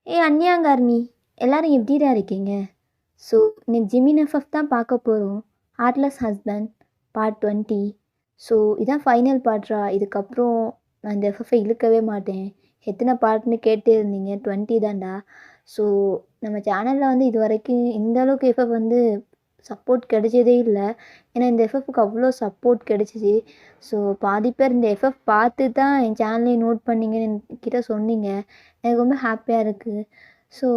அன்னியாங்கார்மி எல்லாரும் எப்படிடா இருக்கீங்க? ஸோ இன்னைக்கு ஜிமின் எஃப்எஃப் தான் பார்க்க போகிறோம். Heartless husband part 20. ஸோ இதான் ஃபைனல் பார்ட்ரா. இதுக்கப்புறம் நான் இந்த எஃப்எஃப்பை இழுக்கவே மாட்டேன். எத்தனை பார்ட்னு கேட்டே இருந்தீங்க. 20 தான்டா. ஸோ நம்ம சேனலில் வந்து இது வரைக்கும் இந்த அளவுக்கு எஃப்எஃப் வந்து சப்போர்ட் கிடைச்சதே இல்லை. ஏன்னா இந்த எஃப்எஃப்க்கு அவ்வளோ சப்போர்ட் கிடைச்சிச்சு. ஸோ பாதி பேர் இந்த எஃப்எஃப் பார்த்து தான் என் சேனலையும் நோட் பண்ணிங்கன்னு என்கிட்ட சொன்னீங்க. எனக்கு ரொம்ப ஹாப்பியாக இருக்குது. ஸோ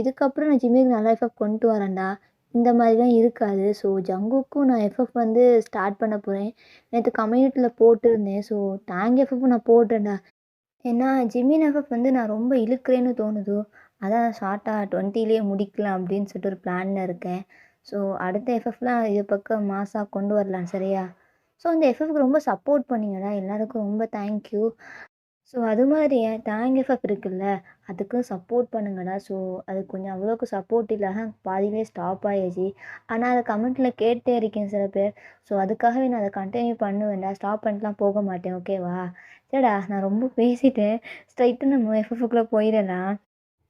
இதுக்கப்புறம் நான் ஜிம்மிக்கு நல்லா எஃப்எஃப் கொண்டு வரேன்டா. இந்த மாதிரிலாம் இருக்காது. ஸோ ஜங்குக்கும் நான் எஃப்எஃப் வந்து ஸ்டார்ட் பண்ண போகிறேன். நேற்று கம்யூனிட்டியில் போட்டிருந்தேன். ஸோ டேங் எஃப்எஃப்பும் நான் போட்டேன்டா. ஏன்னா ஜிமின் எஃப்எஃப் வந்து நான் ரொம்ப இழுக்கிறேன்னு தோணுதோ, அதான் ஷார்ட்டாக 20லேயே முடிக்கலாம் அப்படின்னு சொல்லிட்டு ஒரு பிளானில் இருக்கேன். ஸோ அடுத்த எஃப்எஃப்லாம் இது பக்கம் மாசாக கொண்டு வரலாம் சரியா? ஸோ இந்த எஃப்எஃப்க்கு ரொம்ப சப்போர்ட் பண்ணிங்கடா. எல்லாருக்கும் ரொம்ப தேங்க்யூ. ஸோ அது மாதிரி டேங் எஃப்எஃப் இருக்குல்ல, அதுக்கும் சப்போர்ட் பண்ணுங்கடா. ஸோ அது கொஞ்சம் அவ்வளோக்கு சப்போர்ட் இல்லாமல் பாதியிலே ஸ்டாப் ஆகிடுச்சு. ஆனால் அதை கமெண்ட்டில் கேட்டே இருக்கேன் சில பேர். ஸோ அதுக்காகவே நான் அதை கண்டினியூ பண்ணுவேன்டா. ஸ்டாப் பண்ணிட்டுலாம் போக மாட்டேன். ஓகேவா? சரிடா, நான் ரொம்ப பேசிட்டேன். ஸ்ட்ரைட்டாக நம்ம எஃப்எஃப்குள்ளே போயிடலாம்.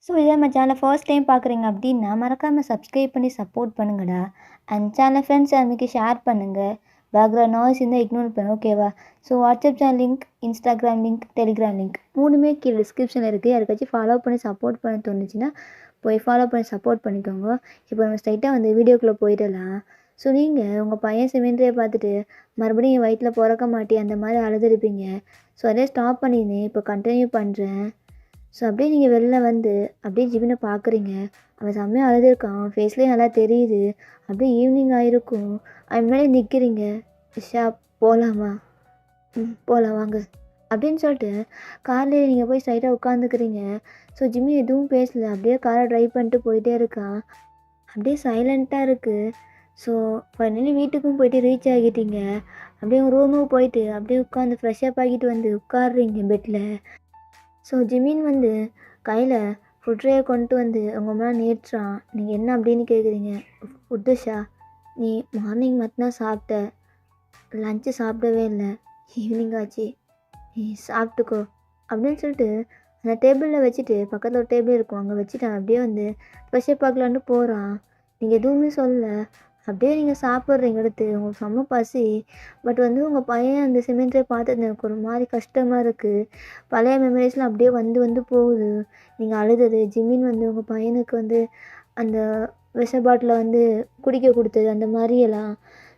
ஸோ இதே நம்ம சேனலை ஃபர்ஸ்ட் டைம் பார்க்குறீங்க அப்படின்னா மறக்காமல் சப்ஸ்கிரைப் பண்ணி சப்போர்ட் பண்ணுங்கடா. அண்ட் சேனலை ஃப்ரெண்ட்ஸ் அன்றைக்கி ஷேர் பண்ணுங்கள். பேக்ரவுண்ட் நாய்ஸ் இருந்தால் இக்னோர் பண்ணு. ஓகேவா? So WhatsApp channel link, Instagram link, Telegram link மூணுமே கீழே டிஸ்கிரிப்ஷனில் இருக்குது. யாருக்காச்சும் ஃபாலோ பண்ணி சப்போர்ட் பண்ண தோணுச்சுன்னா போய் ஃபாலோ பண்ணி சப்போர்ட் பண்ணிக்கோங்க. இப்போ நம்ம ஸ்ட்ரைட்டாக வந்து வீடியோக்குள்ளே போயிடலாம். ஸோ நீங்கள் உங்கள் பையன் சிமெண்ட்ரியை பார்த்துட்டு மறுபடியும் என் வயிற்றில் பிறக்க மாட்டி அந்த மாதிரி அழுதுருப்பீங்க. ஸோ அதே ஸ்டாப் பண்ணியிருந்தேன். இப்போ கண்டினியூ பண்ணுறேன். ஸோ அப்படியே நீங்கள் வெளில வந்து அப்படியே ஜிமினை பார்க்குறீங்க. அவன் செம்மையாக அழுதுருக்கான். ஃபேஸ்லேயே நல்லா தெரியுது. அப்படியே ஈவினிங் ஆகிருக்கும். அவன் முன்னாடி நிற்கிறீங்க. இஷா போகலாமா? போகலாம் வாங்க அப்படின்னு சொல்லிட்டு கார்லேயே நீங்கள் போய் ஸ்ட்ரைட்டாக உட்காந்துக்கிறீங்க. ஸோ ஜிம்மி எதுவும் பேசல. அப்படியே காரை ட்ரைவ் பண்ணிட்டு போயிட்டே இருக்கான். அப்படியே சைலண்ட்டாக இருக்குது. ஸோ ஃபைனலி வீட்டுக்கும் போயிட்டு ரீச் ஆகிட்டீங்க. அப்படியே உங்கள் ரூமுக்கு போயிட்டு அப்படியே உட்காந்து ஃப்ரெஷ்ஷப் ஆகிட்டு வந்து உட்காடுறீங்க பெட்டில். ஸோ ஜிமின் வந்து கையில் ஃபுட்ரேயை கொண்டு வந்து உங்கள் முன்னாடி நீட்டுறான். நீங்கள் என்ன அப்படின்னு கேட்குறீங்க. ஃபுட்டுஷா, நீ மார்னிங் மட்டும்தான் சாப்பிட்ட, லஞ்சு சாப்பிடவே இல்லை, ஈவினிங் ஆச்சு, நீ சாப்பிட்டுக்கோ அப்படின்னு சொல்லிட்டு அந்த டேபிளில் வச்சுட்டு பக்கத்தில் ஒரு டேபிள் இருக்கும் அங்கே வச்சுட்டு அப்படியே வந்து ஃப்ரெஷ்ஷப் பார்க்கலான்னு போகிறான். நீங்கள் எதுவுமே சொல்லலை. அப்படியே நீங்கள் சாப்பிட்றீங்க எடுத்து. உங்களுக்கு செம்ம பசி. பட் வந்து உங்கள் பையன் அந்த சிமெண்ட்டை பார்த்துட்டு எனக்கு ஒரு மாதிரி கஷ்டமாக இருக்குது. பழைய மெமரிஸ்லாம் அப்படியே வந்து வந்து போகுது. நீங்கள் அழுதது, ஜிமின் வந்து உங்கள் பையனுக்கு வந்து அந்த விஷ பாட்டிலை வந்து குடிக்க கொடுத்தது, அந்த மாதிரியெல்லாம்.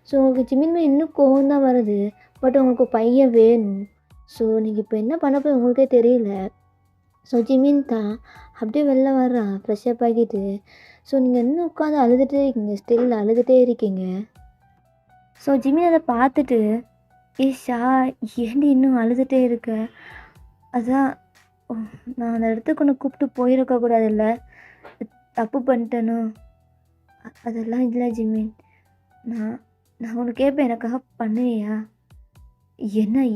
ஸோ உங்களுக்கு ஜிமின் மேல் இன்னும் கோவம் தான் வருது. பட் உங்களுக்கு பையன் வேணும். ஸோ நீங்கள் இப்போ என்ன பண்ண போய் உங்களுக்கே தெரியல. ஸோ ஜிமின் தான் அப்படியே வெளில வர்றான் ஃப்ரெஷ்ஷப் ஆகிட்டு. ஸோ நீங்கள் இன்னும் உட்காந்து அழுதுகிட்டே இருக்கீங்க. ஸ்டில் அழுதுகிட்டே இருக்கீங்க. ஸோ ஜிமின் அதை பார்த்துட்டு, ஷா ஏண்டி இன்னும் அழுதுகிட்டே இருக்க? அதான் நான் அந்த இடத்துக்கு ஒன்று கூப்பிட்டு போயிருக்கக்கூடாதுல்ல, தப்பு பண்ணிட்டேனோ? அதெல்லாம் இல்லை ஜிமின். நான் உனக்கு கேட்பேன், எனக்காக பண்ணுவியா?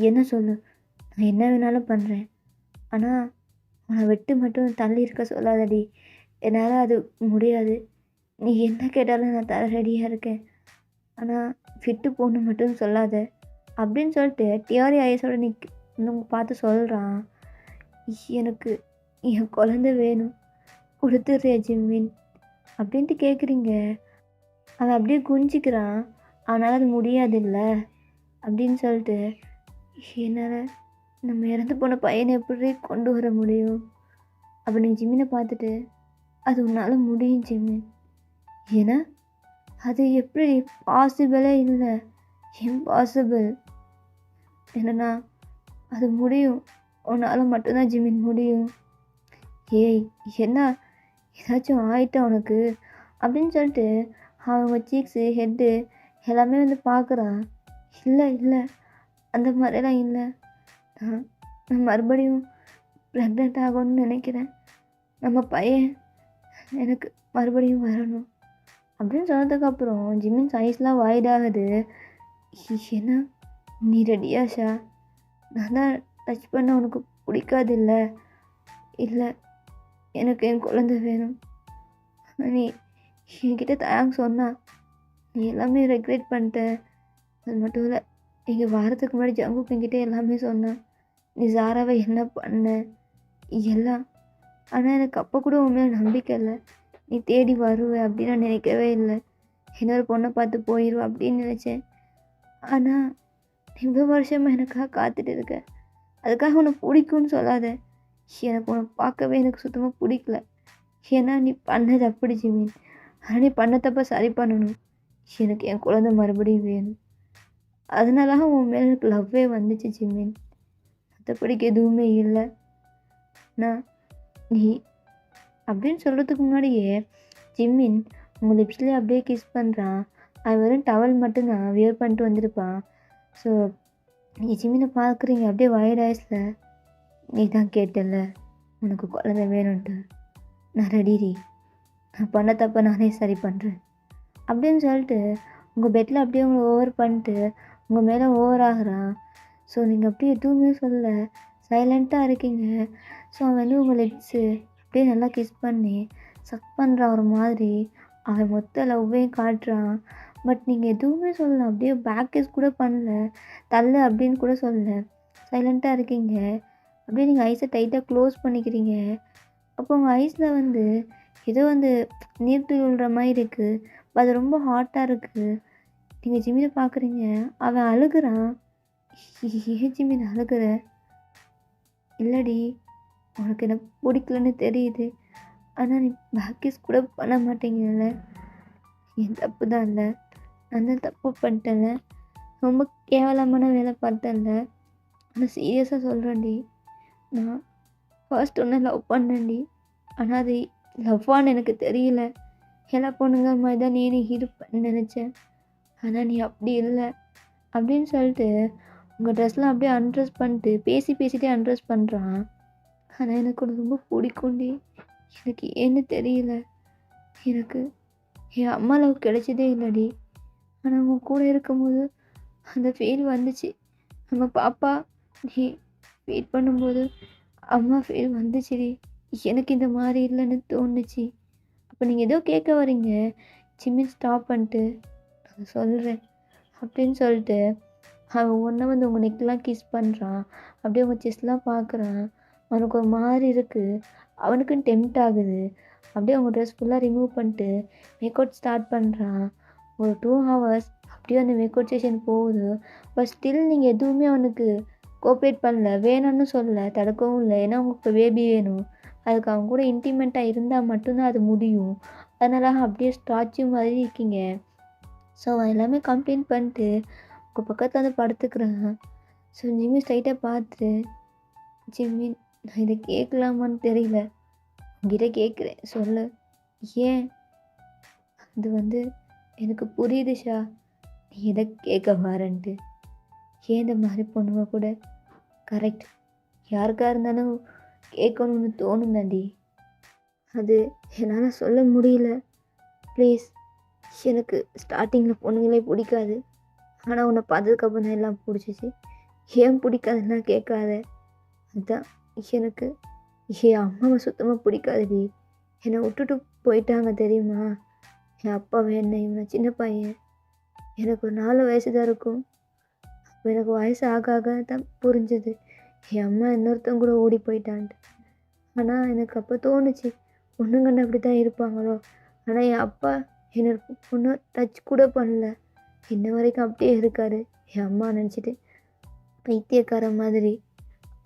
என்ன சொல்லு, நான் என்ன வேணாலும் பண்ணுறேன். ஆனால் உன்னை விட்டு மட்டும் தள்ளி இருக்க சொல்லாதடி. என்னால் அது முடியாது. நீ என்ன கேட்டாலும் நான் தர ரெடியாக இருக்கேன். ஆனால் விட்டு போகணும் மட்டும் சொல்லாத அப்படின்னு சொல்லிட்டு டிஆரி ஐஸோட இன்னும் பார்த்து சொல்கிறான். எனக்கு என் குழந்த வேணும், கொடுத்துட்றியா ஜிம்மின் அப்படின்ட்டு கேட்குறீங்க. அவன் அப்படியே குஞ்சிக்கிறான். அவனால் அது முடியாதில்ல அப்படின்னு சொல்லிட்டு, என்னால் நம்ம இறந்து போன பையனை எப்படி கொண்டு வர முடியும் அப்படின்னு ஜிம்மினை பார்த்துட்டு, அது உன்னால் முடியும் ஜிம்மின். ஏன்னா அது எப்படி பாசிபிளே இல்லை, இம்பாசிபிள். என்னன்னா அது முடியும், உன்னால் மட்டும்தான் ஜிம்மின் முடியும். ஏய் என்ன ஏதாச்சும் ஆயிட்டா உனக்கு அப்படின்னு சொல்லிட்டு அவங்க சீக்ஸு ஹெட்டு எல்லாமே வந்து பார்க்குறான். இல்லை இல்லை, அந்த மாதிரிலாம் இல்லை. நான் மறுபடியும் ப்ரெக்னென்ட் ஆகணும்னு நினைக்கிறேன். நம்ம பையன் எனக்கு மறுபடியும் வரணும் அப்படின்னு சொன்னதுக்கப்புறம் ஜிம்மின் சைஸ்லாம் வாய்டாகுது. ஏன்னா நீ ரெடியா ஷா? நான் தான் டச் பண்ண உனக்கு பிடிக்காது இல்லை? இல்லை, எனக்கு என் குழந்தை வேணும். நீ என்கிட்ட தேங்க்ஸ் சொன்னா நீ எல்லாமே ரெக்ரெட் பண்ணிட்ட. அது மட்டும் இல்லை, இங்கே வாரத்துக்கு முன்னாடி ஜங்குக்கு என்கிட்ட எல்லாமே சொன்னான். நீ ஜாராவை என்ன பண்ண எல்லாம் ஆனால் எனக்கு அப்போ கூட உன் மேலே நம்பிக்கை இல்லை. நீ தேடி வருவ அப்படின்னு நான் நினைக்கவே இல்லை. இன்னொரு பொண்ணை பார்த்து போயிடுவ அப்படின்னு நினச்சேன். ஆனால் இவ்வளோ வருஷமாக எனக்காக காத்துட்டு இருக்க. அதுக்காக உனக்கு பிடிக்கும்னு சொல்லாத. எனக்கு உன்னை பார்க்கவே எனக்கு சுத்தமாக பிடிக்கல. ஏன்னா நீ பண்ணது அப்படி ஜிமின். ஆனால் நீ பண்ண தப்ப சரி பண்ணணும். எனக்கு என் குழந்தை மறுபடியும் வேணும். அதனால உன் மேலே எனக்கு லவ்வே வந்துச்சு ஜிமின். மற்றபடிக்கு எதுவுமே இல்லை. நான் நீ அப்படின்னு சொல்கிறதுக்கு முன்னாடியே ஜிம்மின் உங்கள் லிப்ஸ்லேயே அப்படியே கிஸ் பண்ணுறான். அவன் வெறும் டவல் மட்டும்தான் வியர் பண்ணிட்டு வந்திருப்பான். ஸோ நீங்கள் ஜிம்மினை பார்க்குறீங்க அப்படியே வயர்ட் ஆயிஸில். நீ தான் கேட்டல உனக்கு குழந்தை வேணும்ன்ட்டு. நான் ரெடிடி. நான் பண்ண தப்ப நானே சரி பண்ணுறேன் அப்படின்னு சொல்லிட்டு உங்கள் பெட்டில் அப்படியே உங்களை ஓவர் பண்ணிட்டு உங்கள் மேலே ஓவர் ஆகிறான். ஸோ நீங்கள் அப்படியே எதுவுமே சொல்லலை, சைலண்ட்டாக இருக்கீங்க. ஸோ அவன் வந்து உங்கள் லிப்ஸு அப்படியே நல்லா கிஸ் பண்ணி சக் பண்ணுறான் ஒரு மாதிரி. அவன் மொத்த லவ்வையும் காட்டுறான். பட் நீங்கள் எதுவுமே சொல்லலை, அப்படியே பேக் கிஸ் கூட பண்ணல, தள்ளு அப்படின்னு கூட சொல்லலை, சைலண்ட்டாக இருக்கீங்க. அப்படியே நீங்கள் ஐஸை டைட்டாக க்ளோஸ் பண்ணிக்கிறீங்க. அப்போ உங்கள் ஐஸில் வந்து ஏதோ வந்து நீர்த்துளி விழுற மாதிரி இருக்குது. அது ரொம்ப ஹாட்டாக இருக்குது. நீங்கள் ஜிம்மினை பார்க்குறீங்க, அவன் அழுகுறான். ஏன் ஜிம்மின் அழுகுற? இல்லடி, உனக்கு என்ன பிடிக்கலன்னு தெரியுது. ஆனால் நீ பேக்கிஸ் கூட பண்ண மாட்டேங்கல. என் தப்பு தான் இல்லை, நான் தான் தப்பு பண்ணிட்டேன்ல, ரொம்ப கேவலமான வேலை பார்த்தேன்ல. ஆனால் சீரியஸாக சொல்கிறேன்டி, நான் ஃபர்ஸ்ட் ஒன்று லவ் பண்ணேன்டி. ஆனால் அது லவ்வான்னு எனக்கு தெரியல. எல்லா பொண்ணுங்க மாதிரி தான் நீ இருப்பேன்னு நினச்சேன். ஆனால் நீ அப்படி இல்லை அப்படின்னு சொல்லிட்டு உங்கள் ட்ரெஸ்லாம் அப்படியே அன்ட்ரெஸ் பண்ணிட்டு பேசிகிட்டே அன்ட்ரெஸ் பண்ணுறான். ஆனால் எனக்கு ரொம்ப பிடிக்கும்டி. எனக்கு ஏன்னு தெரியல. எனக்கு என் அம்மா லவ் கிடைச்சதே இல்லைடி. ஆனால் அவங்க கூட இருக்கும்போது அந்த ஃபீல் வந்துச்சு. நம்ம பாப்பா நீ வெயிட் பண்ணும்போது அம்மா ஃபீல் வந்துச்சுடி. எனக்கு இந்த மாதிரி இல்லைன்னு தோணுச்சு. அப்போ நீங்கள் ஏதோ கேட்க வரீங்க. ஜிம்மின் ஸ்டாப் பண்ணிட்டு நான் சொல்கிறேன் அப்படின்னு சொல்லிட்டு அவன் ஒன்றை வந்து உங்கள் நெக்கெலாம் கிஸ் பண்ணுறான். அப்படியே உங்கள் செஸ்ட்லாம் பார்க்குறான். அவனுக்கு ஒரு மாதிரி இருக்குது. அவனுக்கும் டெம்ட் ஆகுது. அப்படியே அவங்க ட்ரெஸ் ஃபுல்லாக ரிமூவ் பண்ணிட்டு மேக் அவுட் ஸ்டார்ட் பண்ணுறான். ஒரு 2 hours அப்படியே அந்த மேக் அவுட் செஷன் போகுது. பட் ஸ்டில் நீங்கள் எதுவுமே அவனுக்கு கோஆப்ரேட் பண்ணல, வேணும்னு சொல்லலை, தடுக்கவும் இல்லை. ஏன்னா உங்களுக்கு பேபி வேணும். அதுக்கு அவங்க கூட இன்டிமெண்ட்டாக இருந்தால் மட்டும்தான் அது முடியும். அதனால அப்படியே ஸ்டாச்சு மாதிரி இருக்கீங்க. ஸோ அவன் எல்லாமே கம்ப்ளைண்ட் பண்ணிட்டு உங்கள் பக்கத்தில் வந்து படுத்துக்கிறான். ஸோ ஜிம்மி ஸ்ட்ரைட்டாக பார்த்துட்டு, ஜிம்மி நான் இதை கேட்கலாமான்னு தெரியல, உங்ககிட்ட கேட்குறேன் சொல்லு. ஏன்? அது வந்து எனக்கு புரியுது ஷா, நீ எதை கேட்க வரேன்ட்டு. ஏன் இந்த மாதிரி பொண்ணுங்க கூட கரெக்ட் யாருக்காக இருந்தாலும் கேட்கணும்னு தோணும் தாண்டி. அது என்னால் சொல்ல முடியல. ப்ளீஸ். எனக்கு ஸ்டார்டிங்கில் பொண்ணுங்களே பிடிக்காது. ஆனால் உன்னை பார்த்ததுக்கப்புறம் தான் எல்லாம் பிடிச்சிச்சு. ஏன் பிடிக்காதுன்னா கேட்காத. அதுதான் எனக்கு என் அம்மாவை சுத்தமாக பிடிக்காதுடி. என்னை விட்டுட்டு போயிட்டாங்க தெரியுமா? என் அப்பாவை என்ன இவனை சின்ன பையன். எனக்கு ஒரு 4 வயசு தான் இருக்கும். அப்போ எனக்கு வயசு ஆக ஆக தான் புரிஞ்சுது என் அம்மா இன்னொருத்தவங்க கூட ஓடி போயிட்டான்ட்டு. ஆனால் எனக்கு அப்போ தோணுச்சு பொண்ணுங்கன்னு அப்படி தான் இருப்பாங்களோ. ஆனால் என் அப்பா என்னை பொண்ணு டச் கூட பண்ணல. இன்ன வரைக்கும் அப்படியே இருக்காரு என் அம்மா நினச்சிட்டு, பைத்தியக்கார மாதிரி.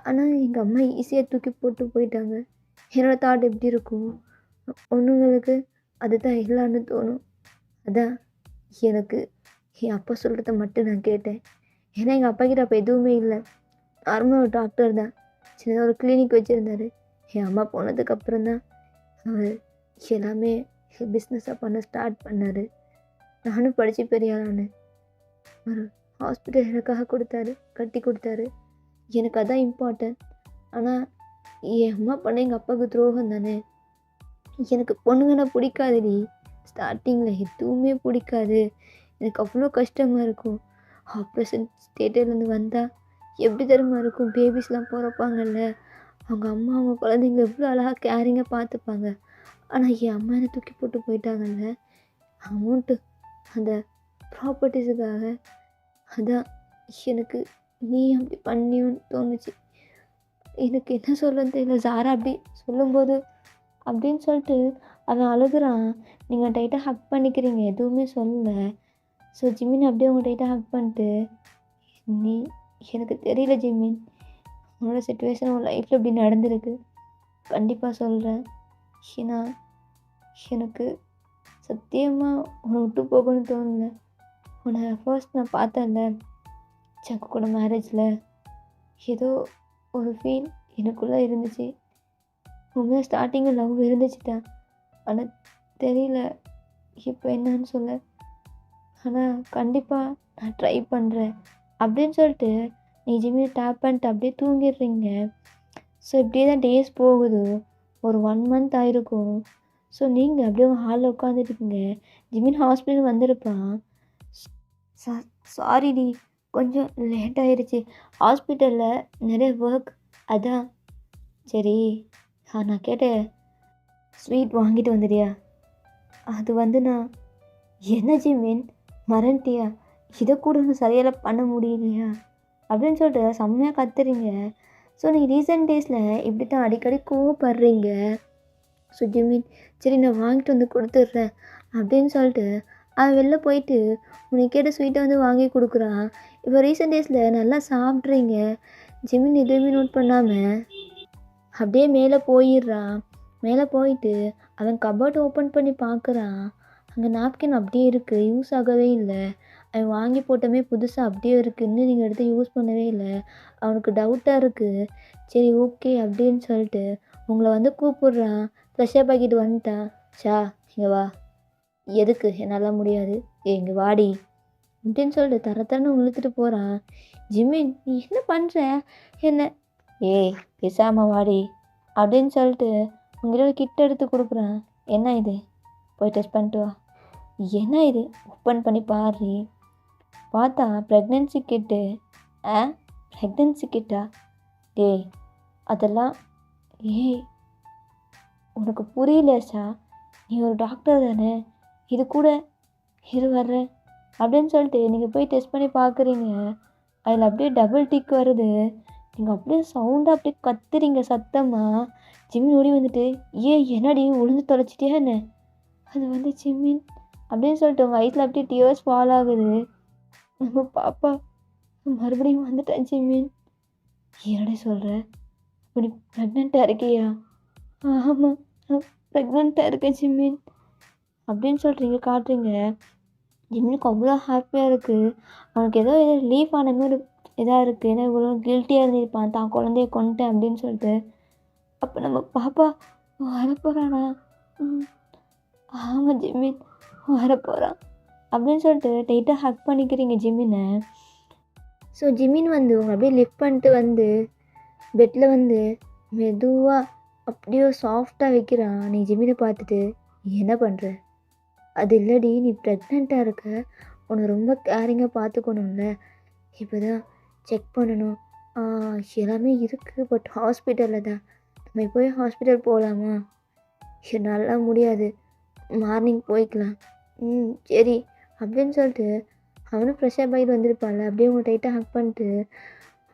ஆனால் எங்கள் அம்மா ஈஸியாக தூக்கி போட்டு போயிட்டாங்க. என்னோடய தாட் எப்படி இருக்கும்? பொண்ணுங்களுக்கு அதுதான் இல்லைன்னு தோணும். அதான் எனக்கு என் அப்பா சொல்கிறத மட்டும் நான் கேட்டேன். ஏன்னா எங்கள் அப்பா கிட்ட அப்போ எதுவுமே இல்லை. நார்மலாக ஒரு டாக்டர் தான், சின்னதாக ஒரு கிளினிக் வச்சுருந்தாரு. என் அம்மா போனதுக்கப்புறம் தான் அவர் எல்லாமே பிஸ்னஸாக பண்ண ஸ்டார்ட் பண்ணார். நானும் படித்து பெரிய ஆளானேன். ஒரு ஹாஸ்பிட்டல் எனக்காக கொடுத்தாரு, கட்டி கொடுத்தாரு. எனக்கு அதான் இம்பார்ட்டன்ட். ஆனால் என் அம்மா பண்ண எங்கள் அப்பாவுக்கு துரோகம் தானே. எனக்கு பொண்ணுங்கன்னா பிடிக்காதுடி. ஸ்டார்டிங்கில் எதுவுமே பிடிக்காது. எனக்கு அவ்வளோ கஷ்டமாக இருக்கும். ஆப்ரேஷன் தேட்டர்லேருந்து வந்தால் எப்படி தெரியுமா இருக்கும்? பேபிஸ்லாம் பிறப்பாங்கல்ல, அவங்க அம்மா அவங்க குழந்தைங்கள எவ்வளோ அழகாக கேரிங்காக பார்த்துப்பாங்க. ஆனால் என் அம்மா என்னை தூக்கி போட்டு போயிட்டாங்கல்ல, அமௌண்ட்டு அந்த ப்ராப்பர்ட்டிஸுக்காக. அதான் எனக்கு நீ அப்படி பண்ணியுன்னு தோணுச்சு. எனக்கு என்ன சொல்லுன்னு தெரியல. ஜாரா அப்படி சொல்லும்போது அப்படின்னு சொல்லிட்டு அவன் அழுகுறான். நீங்கள் டைட்டாக ஹக் பண்ணிக்கிறீங்க, எதுவுமே சொல்லல. ஸோ ஜிமின் அப்படியே உங்கள் டைட்டாக ஹக் பண்ணிட்டு, நீ எனக்கு தெரியல ஜிமின், உன்னோட சிச்சுவேஷன் உன் லைஃப்பில் இப்படி நடந்திருக்கு. கண்டிப்பாக சொல்கிறேன். ஏன்னா எனக்கு சத்தியமாக உன்னை விட்டு போகணும்னு தோணல. உன்னை ஃபர்ஸ்ட் நான் பார்த்தேன்ல சக்கு கூட மேரேஜில், ஏதோ ஒரு ஃபீல் எனக்குள்ளே இருந்துச்சு. உண்மையாக ஸ்டார்டிங்கில் லவ் இருந்துச்சு தான், ஆனால் தெரியல இப்போ என்னன்னு சொல்ல. ஆனால் கண்டிப்பாக நான் ட்ரை பண்ணுறேன் அப்படின்னு சொல்லிட்டு நீ ஜிம்மியை டேப் பண்ணிட்டு அப்படியே தூங்கிடுறீங்க. ஸோ இப்படியே தான் டேஸ் போகுது. ஒரு 1 மந்த் ஆயிருக்கும். ஸோ நீங்கள் அப்படியே உங்கள் ஹாலில் உட்காந்துருக்கீங்க. ஜிமின் ஹாஸ்பிட்டல் வந்திருப்பான். சாரிடி, கொஞ்சம் லேட் ஆயிடுச்சு, ஹாஸ்பிட்டலில் நிறைய ஒர்க், அதான். சரி, நான் கேட்டேன் ஸ்வீட் வாங்கிட்டு வந்துடியா? அது வந்து நான், என்ன ஜிமின் மறந்துட்டியா? இதை கூட ஒன்று சரியாக பண்ண முடியலையா அப்படின்னு சொல்லிட்டு செம்மையாக கத்துறீங்க. ஸோ நீங்கள் ரீசெண்ட் டேஸில் இப்படி தான் அடிக்கடி கோவப்படுறீங்க. ஸோ ஜிமின், சரி நான் வாங்கிட்டு வந்து கொடுத்துட்றேன் அப்படின்னு சொல்லிட்டு அவன் வெளில போயிட்டு உனக்கு கேட்ட ஸ்வீட்டை வந்து வாங்கி கொடுக்குறான். இப்போ ரீசெண்ட் டேஸில் நல்லா சாப்பிட்றீங்க. ஜிமின் எதுவுமே நோட் பண்ணாமல் அப்படியே மேலே போயிடுறான். மேலே போயிட்டு அவன் கபோர்ட் ஓப்பன் பண்ணி பார்க்குறான். அங்கே நாப்கின் அப்படியே இருக்குது, யூஸ் ஆகவே இல்லை. அவன் வாங்கி போட்டமே புதுசாக அப்படியே இருக்குது, இன்னும் நீங்கள் எடுத்து யூஸ் பண்ணவே இல்லை. அவனுக்கு டவுட்டாக இருக்குது. சரி ஓகே அப்படின்னு சொல்லிட்டு உங்களை வந்து கூப்பிட்றான். ஃப்ரெஷ்ஷப் ஆக்கிட்டு வந்துட்டான். ஷா இங்கே வா. எதுக்கு? என்னால் முடியாது. இங்கே வாடி அப்படின்னு சொல்லிட்டு தரத்தரன்னு இழுத்துட்டு போகிறான். ஜிமின், நீ என்ன பண்ணுற? என்ன? ஏய் பேசாமல் வாடி அப்படின்னு சொல்லிட்டு உங்களோட கிட்ட எடுத்து கொடுக்குறான். என்ன இது? போய் டெஸ்ட் பண்ணிட்டு வா. என்ன இது? ஓப்பன் பண்ணி பாரு. பார்த்தா ப்ரெக்னென்சி கிட்டு. ப்ரெக்னென்சி கிட்டா? டேய் அதெல்லாம், ஏய் உனக்கு புரியலச்சா, நீ ஒரு டாக்டர் தானே, இது கூட இரு வர்றேன் அப்படின்னு சொல்லிட்டு நீங்கள் போய் டெஸ்ட் பண்ணி பார்க்குறீங்க. அதில் அப்படியே டபுள் டிக் வருது. நீங்கள் அப்படியே சவுண்டாக அப்படியே கத்துறீங்க சத்தமாக. ஜிம்மின் ஓடி வந்துட்டு, என்னடி உளுந்து தொலைச்சிட்டியா என்ன? அது வந்து ஜிம்மின் அப்படின்னு சொல்லிட்டு உங்கள் வயிற்றில் அப்படியே டியர்ஸ் ஃபால் ஆகுது. நம்ம பாப்பா மறுபடியும் வந்துட்டேன் ஜிம்மின். என்னடி சொல்கிற? அப்படி ப்ரெக்னெண்ட்டாக இருக்கியா? ஆமாம், நான் ப்ரெக்னெண்ட்டாக இருக்கேன் ஜிம்மின் அப்படின்னு சொல்கிறீங்க, காட்டுறீங்க. ஜிம்மினுக்கு அவ்வளோ ஹாப்பியாக இருக்குது. அவனுக்கு ஏதோ ரிலீஃப் ஆன மாதிரி இதாக இருக்குது. ஏன்னா இவ்வளோ கில்ட்டியாக இருந்திருப்பான் தான் குழந்தைய கொண்டுட்டேன் அப்படின்னு சொல்லிட்டு. அப்போ நம்ம பாப்பா வரப்போகிறானா? ஆமாம் ஜிம்மின் வரப்போகிறான் அப்படின்னு சொல்லிட்டு டைட்டாக ஹக் பண்ணிக்கிறீங்க ஜிம்மினை. ஸோ ஜிம்மின் வந்து உங்களை அப்படியே லிஃப்ட் பண்ணிட்டு வந்து பெட்டில் வந்து மெதுவாக அப்படியே சாஃப்டாக வைக்கிறான். நீ ஜிம்மினை பார்த்துட்டு, என்ன பண்ணுற? அது இல்லடி, நீ ப்ரெக்னெண்ட்டாக இருக்க, உன்னை ரொம்ப கேரிங்காக பார்த்துக்கணும்ல, இப்போ தான் செக் பண்ணணும். எல்லாமே இருக்குது, பட் ஹாஸ்பிட்டலில் தான். நம்ம போய் ஹாஸ்பிட்டல் போகலாமா? என்னால் முடியாது, மார்னிங் போய்க்கலாம். சரி அப்படின்னு சொல்லிட்டு அவனும் ஃப்ரெஷ்ஷாக ஆகிட்டு வந்திருப்பான்ல, அப்படியே உங்கள் டைட்டாக ஹக் பண்ணிட்டு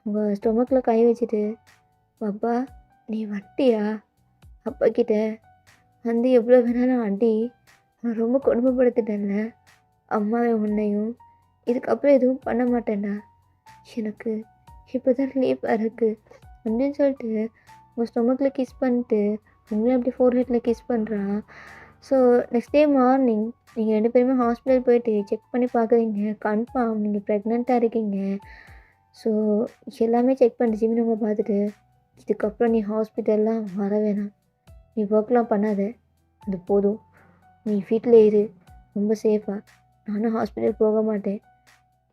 உங்கள் ஸ்டொமக்கில் கை வச்சுட்டு, பாப்பா நீ வட்டியா? அப்பா கிட்ட வந்து எவ்வளோ வேணாலும் அடி, நான் ரொம்ப கொடுமைப்படுத்திட்டேன்ல அம்மாவை உன்னையும், இதுக்கப்புறம் எதுவும் பண்ண மாட்டேன்டா, எனக்கு இப்போ தான் ரிலீஃபாக இருக்குது அப்படின்னு சொல்லிட்டு உங்கள் ஸ்டொமக்கில் கிஸ் பண்ணிட்டு உங்களே அப்படி ஃபோர்ஹெட்டில் கிஸ் பண்ணுறான். ஸோ நெக்ஸ்ட் டே மார்னிங் நீங்கள் 2 பேருமே ஹாஸ்பிட்டல் போயிட்டு செக் பண்ணி பார்க்குறீங்க. கன்ஃபார்ம் நீங்கள் ப்ரெக்னெண்ட்டாக இருக்கீங்க. ஸோ எல்லாமே செக் பண்ணிட்டு ஜிம்மின் உங்களை பார்த்துட்டு, இதுக்கப்புறம் நீ ஹாஸ்பிட்டல்லாம் வர வேணாம், நீ ஒர்க்லாம் பண்ணாத, அது போதும், நீ வீட்டில் இரு ரொம்ப சேஃபாக, நானும் ஹாஸ்பிட்டல் போக மாட்டேன்.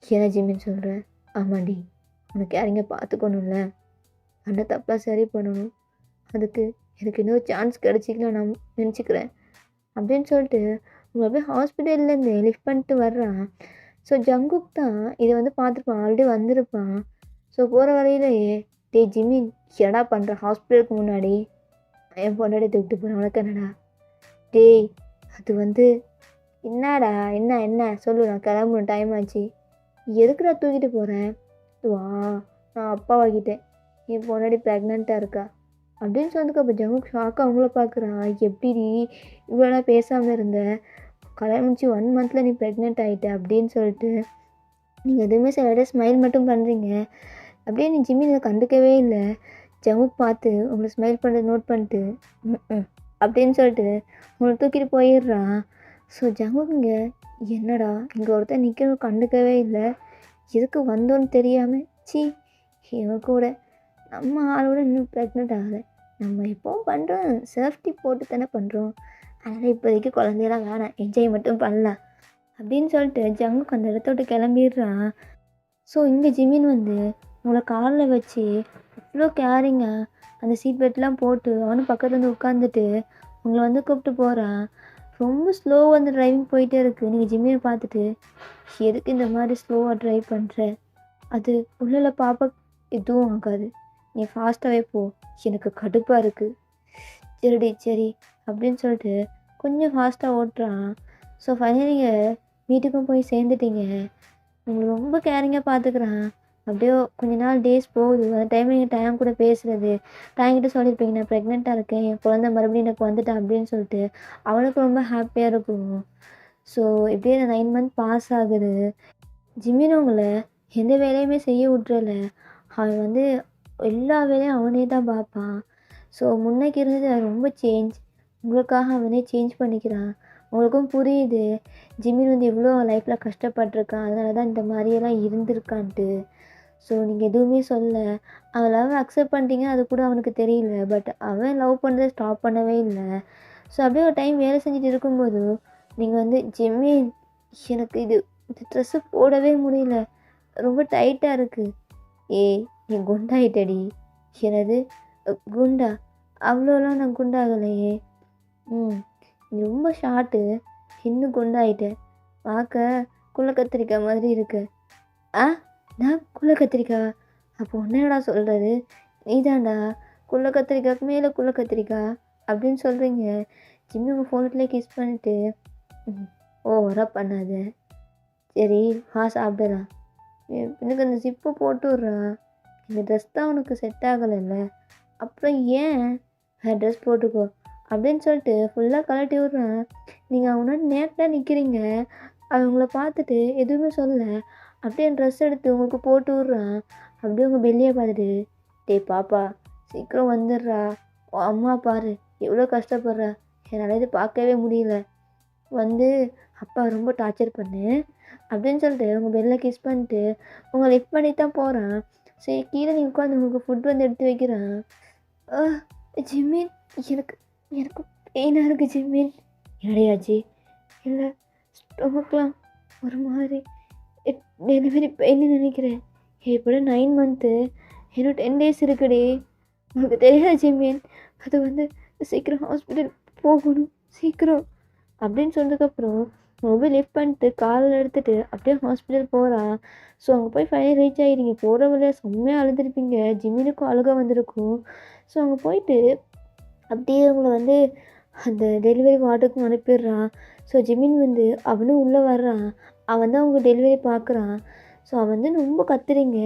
ஏன்னா ஜிம்மின் சொல்கிறேன். ஆமாண்டி, உனக்கு யாரிங்க பார்த்துக்கணும்ல, அந்த தப்பெலாம் சரி பண்ணணும், அதுக்கு எனக்கு இன்னொரு சான்ஸ் கிடச்சிக்கலாம் நான் நினச்சிக்கிறேன் அப்படின்னு சொல்லிட்டு உங்களை அப்படியே ஹாஸ்பிட்டல்லேருந்து லிஃப்ட் பண்ணிட்டு வர்றான். ஸோ ஜங்குக் தான் இதை வந்து பார்த்துருப்பான், ஆல்ரெடி வந்திருப்பான். ஸோ போகிற வரையிலேயே, டேய் ஜிம்மின் என்னடா பண்ணுற ஹாஸ்பிட்டலுக்கு முன்னாடி? என் பொண்டாடி தூக்கிட்டு போகிறேன், உனக்கு என்னடா? டேய் அது வந்து என்னடா, என்ன சொல்லு, நான் கிளம்பணும், டைம் ஆச்சு. எதுக்குடா தூக்கிட்டு போகிறேன்? வா, நான் அப்பாவாகிட்டேன், என் பொண்டாடி ப்ரெக்னெண்ட்டாக இருக்கா, அப்படின்னு சொன்னதுக்கு அப்போ ஜங்குக் ஷாக்காக அவங்கள பார்க்குறான். எப்படிடி இவ்வளோ நாள் பேசாமல் இருந்த, கல்யாணம் முடிச்சு 1 மந்த்தில் நீ ப்ரெக்னென்ட் ஆகிட்ட அப்படின்னு சொல்லிட்டு நீங்கள் எதுவுமே சொல்லல, ஸ்மைல் மட்டும் பண்ணுறீங்க. அப்படியே நீ ஜிம்மி இதை கண்டுக்கவே இல்லை. ஜங்குக் பார்த்து உங்களை ஸ்மைல் பண்ணுறது நோட் பண்ணிட்டு ம் அப்படின்னு சொல்லிட்டு உங்களை தூக்கிட்டு போயிடுறான். ஸோ ஜங்குக் இங்கே என்னடா இங்கே ஒருத்தர் நிற்கணும் கண்டுக்கவே இல்லை, எதுக்கு வந்தோன்னு தெரியாமல் சி இவன் கூட நம்ம ஆளோட இன்னும் ப்ரெக்னென்ட் ஆகலை, நம்ம எப்போவும் பண்ணுறோம் சேஃப்டி போட்டு தானே பண்ணுறோம், அதனால் இப்போதைக்கு குழந்தையெல்லாம் வேணாம், என்ஜாய் மட்டும் பண்ணலாம் அப்படின்னு சொல்லிட்டு ஜங்குக் அந்த இடத்த விட்டு கிளம்பிடுறான். ஸோ இங்கே ஜிமின் வந்து உங்களை காலில் வச்சு அவ்வளோ கேரிங்காக அந்த சீட் பெல்ட்லாம் போட்டு அவனும் பக்கத்தில் வந்து உட்காந்துட்டு உங்களை வந்து கூப்பிட்டு போகிறான். ரொம்ப ஸ்லோவாக வந்து டிரைவிங் போயிட்டே இருக்குது. நீங்கள் ஜிம்மியை பார்த்துட்டு எதுக்கு இந்த மாதிரி ஸ்லோவாக ட்ரைவ் பண்ணுற, அது உள்ள பாப்பா எதுவும் ஆகாது, நீ ஃபாஸ்ட்டாகவே போ, எனக்கு கடுப்பாக இருக்குது. சரிடி சரி அப்படின்னு சொல்லிட்டு கொஞ்சம் ஃபாஸ்ட்டாக ஓட்டுறான். ஸோ ஃபைனலி நீங்கள் வீட்டுக்கும் போய் சேர்ந்துட்டீங்க. உங்களை ரொம்ப கேரிங்காக பார்த்துக்குறான். அப்படியே கொஞ்ச நாள் டேஸ் போகுது. அந்த டைமில் நீங்கள் டைம் கூட பேசுகிறது, டைம்கிட்ட சொல்லியிருப்பீங்க நான் ப்ரெக்னெண்ட்டாக இருக்கேன், என் குழந்தை மறுபடியும் எனக்கு வந்துட்டா அப்படின்னு சொல்லிட்டு அவனுக்கு ரொம்ப ஹாப்பியாக இருக்கும். ஸோ இப்படியே அந்த 9 மந்த் பாஸ் ஆகுது. ஜிமின் உங்களை எந்த வேலையுமே செய்ய விட்றல, அவன் வந்து எல்லா வேலையும் அவனே தான் பார்ப்பான். ஸோ முன்னைக்கு இருந்தது ரொம்ப சேஞ்ச், உங்களுக்காக அவனே சேஞ்ச் பண்ணிக்கிறான். உங்களுக்கும் புரியுது ஜிமின் வந்து எவ்வளோ லைஃப்பில் கஷ்டப்பட்டிருக்கான், அதனால தான் இந்த மாதிரியெல்லாம் இருந்திருக்கான்ட்டு. ஸோ நீங்கள் எதுவுமே சொல்ல, அவன் லவ் அக்செப்ட் பண்ணிட்டீங்க, அது கூட அவனுக்கு தெரியல. பட் அவன் லவ் பண்ணுறதை ஸ்டாப் பண்ணவே இல்லை. ஸோ அப்படியே ஒரு டைம் வேலை செஞ்சுட்டு இருக்கும்போது நீங்கள் வந்து ஜிமின் எனக்கு இது ட்ரெஸ்ஸு போடவே முடியல, ரொம்ப டைட்டாக இருக்குது. ஏய் நீ குண்டாயிட்டடி. எனது குண்டா? அவ்வளோலாம் நான் குண்டாகலையே. நீ ரொம்ப ஷார்ட்டு, இன்னும் குண்டாயிட்ட, பார்க்க குள்ள கத்திரிக்காய் மாதிரி இருக்கு. ஆ நான் குள்ள கத்திரிக்காய்? அப்போ என்னடா சொல்கிறது, நீதான்டா குள்ள கத்திரிக்காய்க்கு மேலே குள்ள கத்திரிக்காய் அப்படின்னு சொல்கிறீங்க. ஜிம்மி உங்கள் ஃபோன்லேயே கிஸ் பண்ணிட்டு ஓவராக பண்ணாத, சரி வா சாப்பிடலாம், எனக்கு அந்த ஜிப்பை போட்டு விட்றா, இந்த ட்ரெஸ் தான் உனக்கு செட் ஆகலைல்ல, அப்புறம் ஏன் வேறு ட்ரெஸ் போட்டுக்கோ அப்படின்னு சொல்லிட்டு ஃபுல்லாக கழட்டி விட்றேன். நீங்கள் அவனோட நேரத்தில் நிற்கிறீங்க, அவங்கள பார்த்துட்டு எதுவுமே சொல்லலை, அப்படியே ட்ரெஸ் எடுத்து உங்களுக்கு போட்டு விட்றான். அப்படியே உங்கள் பெல்லியை பார்த்துட்டு டேய் பாப்பா சீக்கிரம் வந்துடுறா, அம்மா பாரு எவ்வளோ கஷ்டப்படுறா, என்னால் இது பார்க்கவே முடியல, வந்து அப்பா ரொம்ப டார்ச்சர் பண்ணு அப்படின்னு சொல்லிட்டு உங்கள் பெல்லை கிஸ் பண்ணிட்டு உங்களை லிஃப்ட் பண்ணி தான் போகிறான். சரி கீழே நீ உட்காந்து உங்களுக்கு ஃபுட் வந்து எடுத்து வைக்கிறான். ஜிம்மின் எனக்கு எனக்கு பெயினாக இருக்குது ஜிம்மின். என்னடையாச்சு? இல்லை ஸ்டொமக்லாம் ஒரு மாதிரி டெலிவரி பெயின் நினைக்கிறேன். எப்படியும் 9 மந்த்து, இன்னும் 10 டேஸ் இருக்குடி. உனக்கு தெரியாது ஜிம்மின், அது வந்து சீக்கிரம் ஹாஸ்பிட்டல் போகணும் சீக்கிரம் அப்படின்னு சொன்னதுக்கப்புறம் மொபைல் லிஃப்ட் பண்ணிட்டு காலில் எடுத்துகிட்டு அப்படியே ஹாஸ்பிட்டல் போகிறான். ஸோ அங்கே போய் ஃபைனல் ரீச் ஆகிடுங்க. போகிற வழியாக செம்மையாக அழுதுருப்பீங்க, ஜிம்மினுக்கும் அழுக வந்திருக்கும். ஸோ அங்கே போயிட்டு அப்படியே அவங்கள வந்து அந்த டெலிவரி வார்டுக்கும் அனுப்பிடுறான். ஸோ ஜிமின் வந்து அவனும் உள்ளே வர்றான். அவன் தான் அவங்க டெலிவரி பார்க்குறான். ஸோ அவன் வந்து ரொம்ப கத்துறீங்க,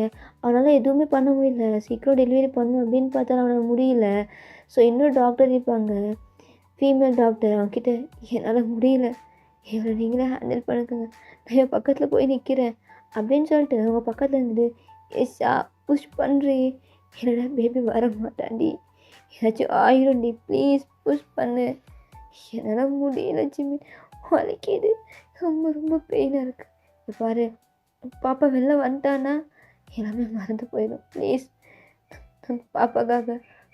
அவனால் எதுவுமே பண்ண முடியல, சீக்கிரம் டெலிவரி பண்ணணும் அப்படின்னு பார்த்தாலும் அவனால் முடியல. ஸோ இன்னொரு டாக்டர் இருப்பாங்க, ஃபீமேல் டாக்டர், அவன்கிட்ட என்னால் முடியல, இவரை நீங்களே ஹேண்டில் பண்ணுங்க, நான் என் பக்கத்தில் போய் நிற்கிறேன் அப்படின்னு சொல்லிட்டு அவங்க பக்கத்தில் இருந்துட்டு எஸ்ஸா புஷ் பண்ணுறி, என்னடா பேபி வர மாட்டாண்டி, ஏதாச்சும் ஆயிரும்டி ப்ளீஸ் புஷ் பண்ணு, என்னால் முடியல ஜிம்மி, வலிக்குது, ரொம்ப ரொம்ப பெயினாக இருக்குது, பாரு பாப்பா வெளில வந்துட்டானா எல்லாமே மறந்து போயிடும், ப்ளீஸ் பாப்பாக்காக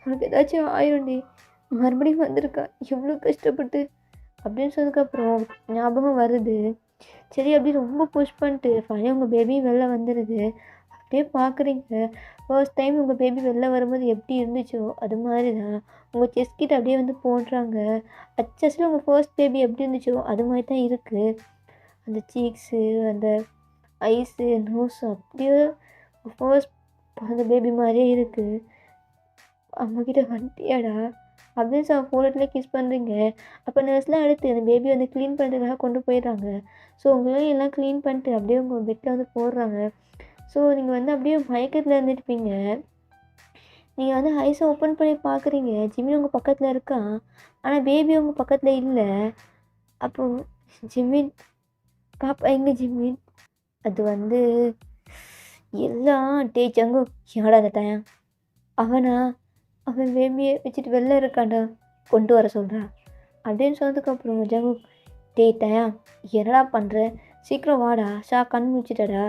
உனக்கு ஏதாச்சும் ஆயிரும்டி, மறுபடியும் வந்திருக்கா எவ்வளோ கஷ்டப்பட்டு அப்படின்னு சொன்னதுக்கப்புறம் ஞாபகம் வருது. சரி அப்படி ரொம்ப புஷ் பண்ணிட்டு ஃபைனலி உங்கள் பேபி வெளில வந்துடுது. அப்படியே பார்க்குறீங்க, ஃபர்ஸ்ட் டைம் உங்கள் பேபி வெளில வரும்போது எப்படி இருந்துச்சோ அது மாதிரி தான் உங்கள் செஸ்ட் கிட்ட அப்படியே வந்து போடுறாங்க. அச்சஸில் உங்கள் ஃபர்ஸ்ட் பேபி எப்படி இருந்துச்சோ அது மாதிரி தான் இருக்குது. அந்த சீக்ஸு, அந்த ஐஸு, நோஸு அப்படியே ஃபர்ஸ்ட் அந்த பேபி மாதிரியே இருக்குது. அம்மக்கிட்ட வந்துட்டியாடா அப்படின்னு ஃபோட்டோலேயே கிஸ் பண்ணுறீங்க. அப்போ நர்ஸ்லாம் எடுத்து அந்த பேபி வந்து க்ளீன் பண்ணுறதுக்காக கொண்டு போயிடுறாங்க. ஸோ உங்களால் எல்லாம் க்ளீன் பண்ணிட்டு அப்படியே உங்கள் பெட்டில் வந்து போடுறாங்க. ஸோ நீங்கள் வந்து அப்படியே மயக்கத்தில் இருந்துருப்பீங்க. நீங்கள் வந்து ஐஸை ஓப்பன் பண்ணி பார்க்குறீங்க, ஜிமின் உங்கள் பக்கத்தில் இருக்கான். ஆனால் பேபி உங்கள் பக்கத்தில் இல்லை. அப்போது ஜிமின், பாப்பா எங்கே ஜிமின்? அது வந்து எல்லாம் டேய் ஜங்கு, என்னடா அந்த டைம் அவனா? அவன் பேபியை வச்சுட்டு வெளில இருக்கான்டா, கொண்டு வர சொல்கிறா அப்படின்னு சொன்னதுக்கப்புறம் ஜங்கு, டேய் தயா என்னடா பண்ணுற, சீக்கிரம் வாடா, கண் முழிச்சிட்டாடா,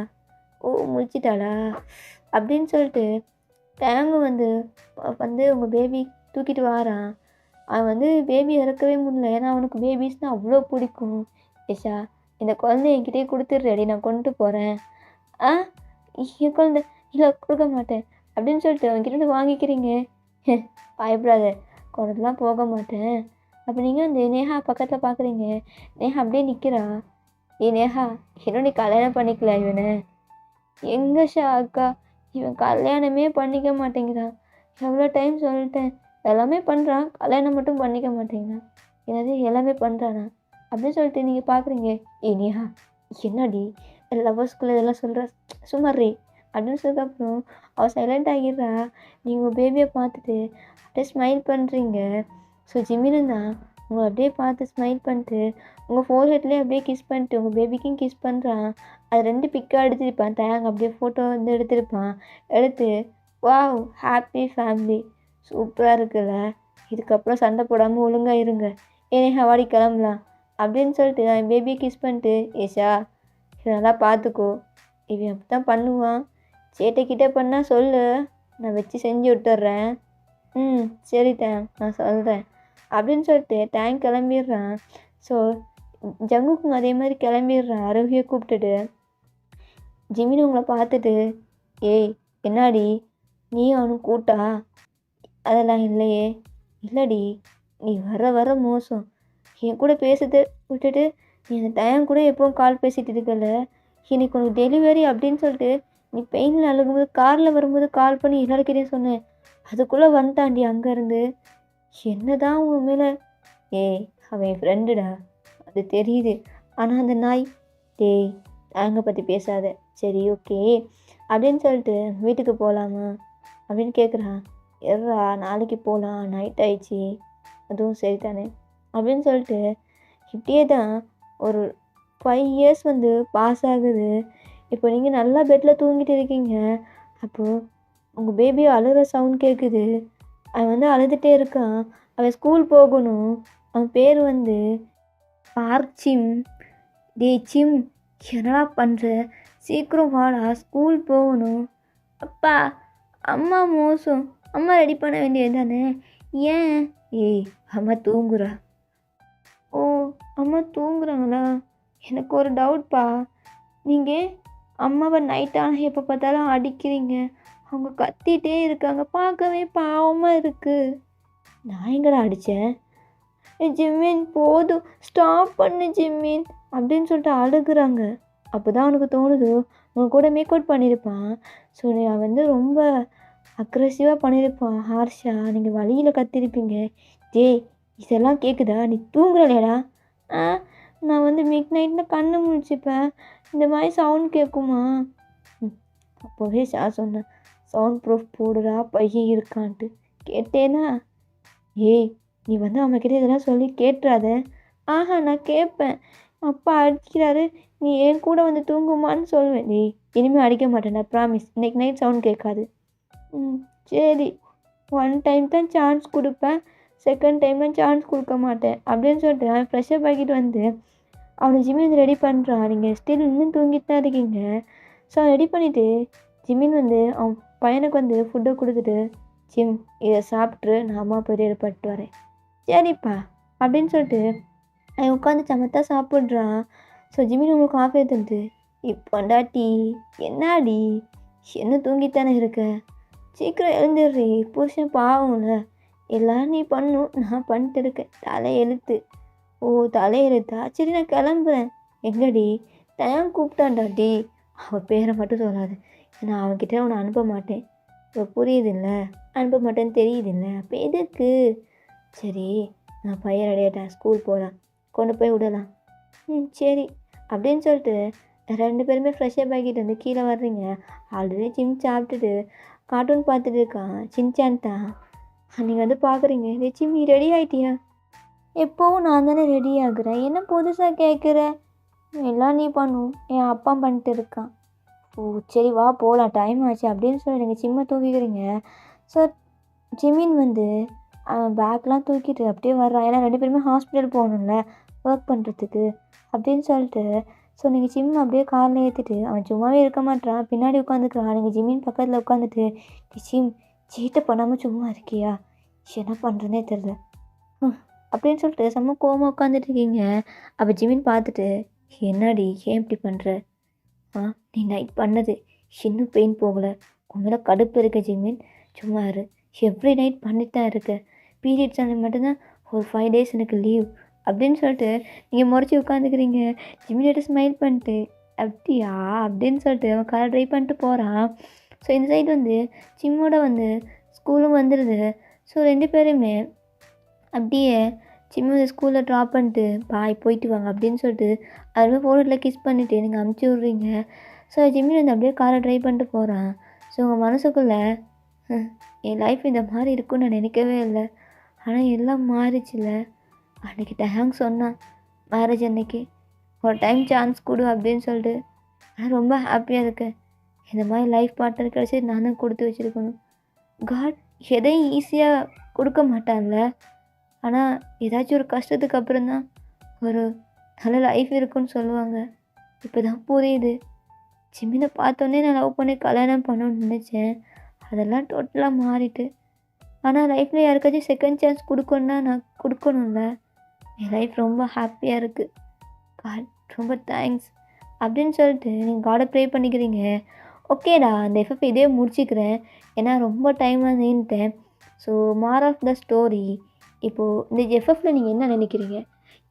ஓ முழிச்சிட்டாடா அப்படின்னு சொல்லிட்டு டேங்கு வந்து வந்து உங்கள் பேபி தூக்கிட்டு வாரான். அவன் வந்து பேபி இறக்கவே முடியல, ஏன்னா அவனுக்கு பேபிஸ்னால் அவ்வளோ பிடிக்கும். ஏஷா இந்த குழந்தை என்கிட்டயே கொடுத்துட்றேடி, நான் கொண்டு போகிறேன். ஆ என் குழந்தை இல்லை கொடுக்க மாட்டேன் அப்படின்னு சொல்லிட்டு அவன்கிட்ட வாங்கிக்கிறீங்க. பயப்படாத, கொண்டதுலாம் போக மாட்டேன். அப்போ நீங்கள் வந்து நேஹா பக்கத்தில் பார்க்குறீங்க, நேஹா அப்படியே நிற்கிறா. நேஹா இன்னும் நீ கல்யாணம் பண்ணிக்கல இவனை. எங்கே அக்கா, இவன் கல்யாணமே பண்ணிக்க மாட்டேங்கிறான். எவ்வளோ டைம் சொல்லிட்டேன், எல்லாமே பண்ணுறான், கல்யாணம் மட்டும் பண்ணிக்க மாட்டேங்கிறான். என்னது எல்லாமே பண்ணுறானா அப்படின்னு சொல்லிட்டு நீங்கள் பார்க்குறீங்க. நேஹா என்னடி லவ்வர்ஸ்குள்ளே இதெல்லாம் சொல்கிற, சும்மாரி அப்படின்னு சொன்னதுக்கப்புறம் அவள் சைலண்ட் ஆகிடுறா. நீங்கள் உங்கள் பேபியை பார்த்துட்டு அப்படியே ஸ்மைல் பண்ணுறீங்க. ஸோ ஜிமினும் தான் உங்களை அப்படியே பார்த்து ஸ்மைல் பண்ணிட்டு உங்கள் ஃபோர்ஹெட்லேயே அப்படியே கிஸ் பண்ணிட்டு உங்கள் பேபிக்கும் கிஸ் பண்ணுறான். அது 2 பிக்காக எடுத்துருப்பான் டேங், அப்படியே ஃபோட்டோ வந்து எடுத்துருப்பான். எடுத்து வாவ் ஹாப்பி ஃபேமிலி, சூப்பராக இருக்குல்ல, இதுக்கப்புறம் சண்டை போடாமல் ஒழுங்காக இருங்க, ஏனே ஹவாடி கிளம்பலாம் அப்படின்னு சொல்லிட்டு என் பேபியை கிஸ் பண்ணிட்டு, ஏஷா இவன் நல்லா பார்த்துக்கோ, இவன் அப்படி தான் பண்ணுவான், சேட்டைக்கிட்ட பண்ணால் சொல்லு, நான் வச்சு செஞ்சு விட்டுட்றேன். சரி டேங் நான் சொல்கிறேன் அப்படின்னு சொல்லிட்டு டேங்க் கிளம்பிடுறான். ஸோ ஜங்குக்கும் அதே மாதிரி கிளம்பிடுறான் ஆரோக்கியை கூப்பிட்டுட்டு. ஜிமின் உங்களை பார்த்துட்டு, ஏய் என்னாடி நீ அவனுக்கு கூட்டா? அதெல்லாம் இல்லையே. இல்லடி, நீ வர வர மோசம், என் கூட பேசுறது விட்டுட்டு நீ அந்த டைம் கூட எப்போவும் கால் பேசிகிட்டு இருக்கல, இன்னைக்கு உனக்கு டெலிவரி அப்படின்னு சொல்லிட்டு நீ பெயினில் அழுகும்போது காரில் வரும்போது கால் பண்ணி எல்லாருக்கிட்டையும் சொன்னேன், அதுக்குள்ளே வந்துட்டாண்டி அங்கேருந்து. என்ன தான் உன் மேலே, ஏய் அவன் என் ஃப்ரெண்டுடா, அது தெரியுது, ஆனால் அந்த நாய், டேய் நாங்கள் பற்றி பேசாத, சரி ஓகே அப்படின்னு சொல்லிட்டு வீட்டுக்கு போகலாமா அப்படின்னு கேட்குறான். எர்ரா நாளைக்கு போகலாம், நைட் ஆயிடுச்சு, அதுவும் சரி தானே அப்படின்னு சொல்லிட்டு இப்படியே தான் ஒரு 5 இயர்ஸ் வந்து பாஸ் ஆகுது. இப்போ நீங்கள் நல்லா பெட்டில் தூங்கிட்டு இருக்கீங்க. அப்போது உங்கள் பேபி அழுகிற சவுண்ட் கேட்குது. அவன் வந்து அழுதுகிட்டே இருக்கான். அவன் ஸ்கூல் போகணும். அவன் பேர் வந்து பார்க் சிம். டே சிம் என்னடா பண்ணுற, சீக்கிரம் வாடா, ஸ்கூல் போகணும். அப்பா அம்மா மோசம், அம்மா ரெடி பண்ண வேண்டியது தானே. ஏன்? ஏய் அம்மா தூங்குறா. ஓ அம்மா தூங்குறாங்களா? எனக்கு ஒரு டவுட்ப்பா, நீங்கள் அம்மாவை நைட்டான எப்போ பார்த்தாலும் அடிக்கிறீங்க, அவங்க கத்திகிட்டே இருக்காங்க, பார்க்கவே பாவமாக இருக்குது. நான் எங்கடா அடித்தேன்? ஜிம்மின் போதும், ஸ்டாப் பண்ணு ஜிம்மின் அப்படின்னு சொல்லிட்டு அழுகுறாங்க. அப்போ தான் அவனுக்கு தோணுது, உங்கள் கூட மேக் அவுட் பண்ணியிருப்பான். ஸோ அவன் வந்து ரொம்ப அக்ரெசிவாக பண்ணியிருப்பான், ஹார்ஷாக. நீங்கள் வழியில் கத்திருப்பீங்க. ஜேய் இதெல்லாம் கேட்குதா, நீ தூங்குறலையாடா? நான் வந்து மிட் நைட்டில் கண்ணு முழிச்சுப்பேன், இந்த மாதிரி சவுண்ட் கேட்குமா? அப்போவே சொன்னேன், சவுண்ட் ப்ரூஃப் போடுறா பையன் இருக்கான்ட்டு. கேட்டேனா? ஏய் நீ வந்து அவன்கிட்ட இதெல்லாம் சொல்லி கேட்டுறாத. நான் கேட்பேன், அப்பா அடிக்கிறாரு, நீ என் கூட வந்து தூங்குமான்னு சொல்லுவேன். நீ இனிமேல் அடிக்க மாட்டேன்டா, ப்ராமிஸ், இன்னைக்கு நைட் சவுண்ட் கேட்காது. சரி, 1 டைம் தான் சான்ஸ் கொடுப்பேன், செகண்ட் டைம்லாம் சான்ஸ் கொடுக்க மாட்டேன் அப்படின்னு சொல்லிட்டு அவன் ஃப்ரெஷ்ஷப் ஆகிட்டு வந்து அவனை ஜிம்மின் ரெடி பண்ணுறான். நீங்கள் ஸ்டில் இன்னும் தூங்கிட்டு தான் இருக்கீங்க. ஸோ அவன் ரெடி பண்ணிவிட்டு ஜிம்மின் வந்து அவன் பையனுக்கு வந்து ஃபுட்டை கொடுத்துட்டு, ஜிம் இதை சாப்பிட்ரு, நான் அம்மா போய் ஏற்பட்டு வரேன். சரிப்பா அப்படின்னு சொல்லிட்டு அவன் உட்காந்து சமத்தா சாப்பிட்றான். ஸோ ஜிம்மின் உங்களுக்கு காஃபி எடுத்துட்டு, இப்போண்டாட்டி என்னாடி என்ன தூங்கித்தானே இருக்க, சீக்கிரம் எழுந்துடுறி, புருஷன் பாவம்ல, எல்லாம் நீ பண்ணும், நான் பண்ணிட்டு இருக்கேன், தலையெழுத்து. ஓ தலையெழுத்தா, சரி நான் கிளம்புறேன். எங்கடி? தயான் கூப்பிட்டான்டாடி. அவள் பேரை மட்டும் சொல்லாது, நான் அவன்கிட்ட உன்னை அனுப்ப மாட்டேன். இப்போ புரியுதில்ல, அனுப்ப மாட்டேன்னு தெரியுதில்ல, அப்போ எதுக்கு? சரி நான் பையன் ரெடியாட்டேன், ஸ்கூல் போகலாம், கொண்டு போய் விடலாம். சரி அப்படின்னு சொல்லிட்டு 2 பேருமே ஃப்ரெஷ்ஷப் ஆகிட்டு வந்து கீழே வர்றீங்க. ஆல்ரெடி ஜிம் சாப்பிட்டுட்டு கார்ட்டூன் பார்த்துட்டு இருக்கான். சின்சான் தான். நீங்கள் வந்து பார்க்குறீங்க, "ஜிம்மி ரெடி ஆகிட்டியா?" எப்போவும் நான் தானே ரெடி ஆகுறேன், என்ன புதுசாக கேட்குற? எல்லாம் நீ பண்ணும், என் அப்பா பண்ணிட்டு இருக்கான். ஓ சரி வா போகலாம், டைம் ஆச்சு அப்படின்னு சொல்லி நீங்கள் ஜிம்மை தூக்கிக்கிறீங்க. ஸோ ஜிமின் வந்து அவன் பேக்லாம் தூக்கிட்டு அப்படியே வர்றான். ஏன்னா 2 பேருமே ஹாஸ்பிட்டல் போகணும்ல ஒர்க் பண்ணுறதுக்கு அப்படின்னு சொல்லிட்டு. ஸோ நீங்கள் ஜிம் அப்படியே காரில் ஏற்றிட்டு அவன் சும்மாவே இருக்க மாட்டான், பின்னாடி உட்காந்துக்கிறான். நீங்கள் ஜிம்மின் பக்கத்தில் உட்காந்துட்டு, ஜிம் சீட்டை பண்ணாமல் சும்மா இருக்கியா, என்ன பண்ணுறதுனே தெரில அப்படின்னு சொல்லிட்டு செம்ம கோவமாக உட்காந்துட்டு இருக்கீங்க. அப்போ ஜிமின் பார்த்துட்டு, என்னடி ஏன் இப்படி பண்ணுற? நீ நைட் பண்ணது இன்னும் பெயின் போகலை, உண்மையில கடுப்பு இருக்க ஜிமின், சும்மா இரு. எவ்ரி நைட் பண்ணிட்டு தான் இருக்க, பீரியட்ஸ் அன்னைக்கு மட்டும்தான் ஒரு 5 days எனக்கு லீவ் அப்படின்னு சொல்லிட்டு நீங்கள் முறைச்சி உட்காந்துக்கிறீங்க. ஜிமினியோட ஸ்மைல் பண்ணிட்டு, அப்படியா அப்படின்னு சொல்லிட்டு அவன் காரை ட்ரைவ் பண்ணிட்டு போகிறான். ஸோ இந்த சைடு வந்து ஜிம்மோட வந்து ஸ்கூலும் வந்துடுது. ஸோ 2 பேருமே அப்படியே ஜிம்மி வந்து ஸ்கூலில் ட்ராப் பண்ணிட்டு, பாய் போயிட்டு வாங்க அப்படின்னு சொல்லிட்டு அதில் ஃபோனில் கிஸ் பண்ணிவிட்டு நீங்கள் அமுச்சு விட்றீங்க. ஸோ ஜிம்மி வந்து அப்படியே காரை ட்ரைவ் பண்ணிட்டு போகிறான். ஸோ உங்கள் மனசுக்குள்ளே, என் லைஃப் இந்த மாதிரி இருக்குன்னு நான் நினைக்கவே இல்லை, ஆனால் எல்லாம் மாறிச்சுல. அன்றைக்கி தேங்க்ஸ் சொன்னான் மேரேஜ் அன்னைக்கு, ஒரு டைம் சான்ஸ் கொடு அப்படின்னு சொல்லிட்டு. ஆனால் ரொம்ப ஹாப்பியாக இருக்கேன். இந்த மாதிரி லைஃப் பார்ட்னர் கிடச்சி நான் தான் கொடுத்து வச்சுருக்கணும். காட் எதையும் ஈஸியாக கொடுக்க மாட்டான்ல, ஆனால் ஏதாச்சும் ஒரு கஷ்டத்துக்கு அப்புறம்தான் ஒரு நல்ல லைஃப் இருக்குன்னு சொல்லுவாங்க. இப்போ தான் புரியுது. ஜிம்மினை பார்த்தோன்னே நான் லவ் பண்ணி கல்யாணம் பண்ணணும்னு நினச்சேன், அதெல்லாம் டோட்டலாக மாறிட்டு. ஆனால் லைஃப்பில் யாருக்காச்சும் செகண்ட் சான்ஸ் கொடுக்கணுன்னா நான் கொடுக்கணும்ல. என் லைஃப் ரொம்ப ஹாப்பியாக இருக்குது. காட் ரொம்ப தேங்க்ஸ் அப்படின்னு சொல்லிட்டு நீங்கள் காடை ப்ரே பண்ணிக்கிறீங்க. ஓகேடா, அந்த எஃப்எஃப் இதே முடிச்சிக்கிறேன், ஏன்னா ரொம்ப டைமாக நின்றுட்டேன். ஸோ மார் ஆஃப் த ஸ்டோரி, இப்போது இந்த எஃப்எஃப்பில் நீங்கள் என்ன நினைக்கிறீங்க?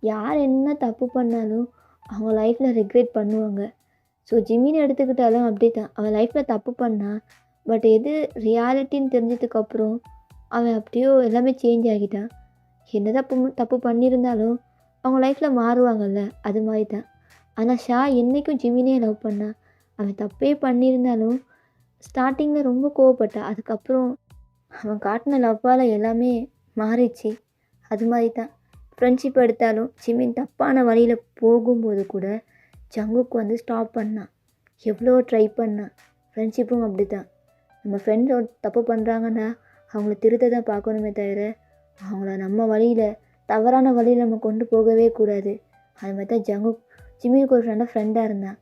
யார் என்ன தப்பு பண்ணாலும் அவங்க லைஃப்பில் ரெக்ரெட் பண்ணுவாங்க. ஸோ ஜிம்மின்னு எடுத்துக்கிட்டாலும் அப்படி தான். அவன் லைஃப்பில் தப்பு பண்ணான், பட் எது ரியாலிட்டின்னு தெரிஞ்சதுக்கப்புறம் அவன் அப்படியோ எல்லாமே சேஞ்ச் ஆகிட்டான். என்ன தப்பு பண்ணியிருந்தாலும் அவங்க லைஃப்பில் மாறுவாங்கல்ல, அது மாதிரி தான். ஆனால் ஷா என்றைக்கும் ஜிம்மினே லவ் பண்ணான். அவன் தப்பே பண்ணியிருந்தாலும் ஸ்டார்டிங்கில் ரொம்ப கோவப்பட்டான், அதுக்கப்புறம் அவன் காட்டின லவ்வால் எல்லாமே மாறிச்சு. அது மாதிரி தான் ஃப்ரெண்ட்ஷிப் எடுத்தாலும் ஜிமின் தப்பான வழியில் போகும்போது கூட ஜங்குக்கு வந்து ஸ்டாப் பண்ணான், எவ்வளோ ட்ரை பண்ணான். ஃப்ரெண்ட்ஷிப்பும் அப்படி தான். நம்ம ஃப்ரெண்ட்ஸ் தப்பு பண்ணுறாங்கன்னா அவங்கள திருத்த தான் பார்க்கணுமே தவிர அவங்கள நம்ம வழியில் தவறான வழியில் நம்ம கொண்டு போகவே கூடாது. அது மாதிரி தான் ஜிம்மினுக்கு ஒரு ஃப்ரெண்டாக இருந்தான்.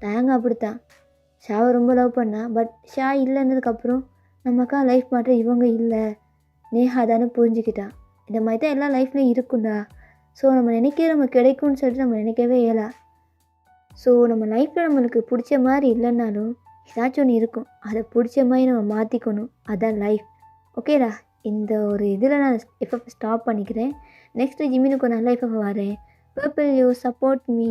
டேங் அப்படித்தான். ஷாவை ரொம்ப லவ் பண்ணான், பட் ஷா இல்லைன்னதுக்கப்புறம் நமக்கா லைஃப் மாற்ற இவங்க இல்லை, நேஹா தானே புரிஞ்சுக்கிட்டான். இந்த மாதிரி தான் எல்லா லைஃப்லையும் இருக்குண்டா. ஸோ நம்ம நம்ம கிடைக்கும்னு சொல்லிட்டு நம்ம நினைக்கவே இயலா. ஸோ நம்ம லைஃப்பில் நம்மளுக்கு பிடிச்ச மாதிரி இல்லைன்னாலும் ஏதாச்சும் ஒன்று இருக்கும், அதை பிடிச்ச மாதிரி நம்ம மாற்றிக்கணும். அதுதான் லைஃப். ஓகேடா, இந்த ஒரு இதில் நான் எஃப்எஃப் ஸ்டாப் பண்ணிக்கிறேன். நெக்ஸ்ட்டு ஜிம்மினுக்கு ஒரு நல்ல எஃப்எஃப் வரேன். Purple you support me.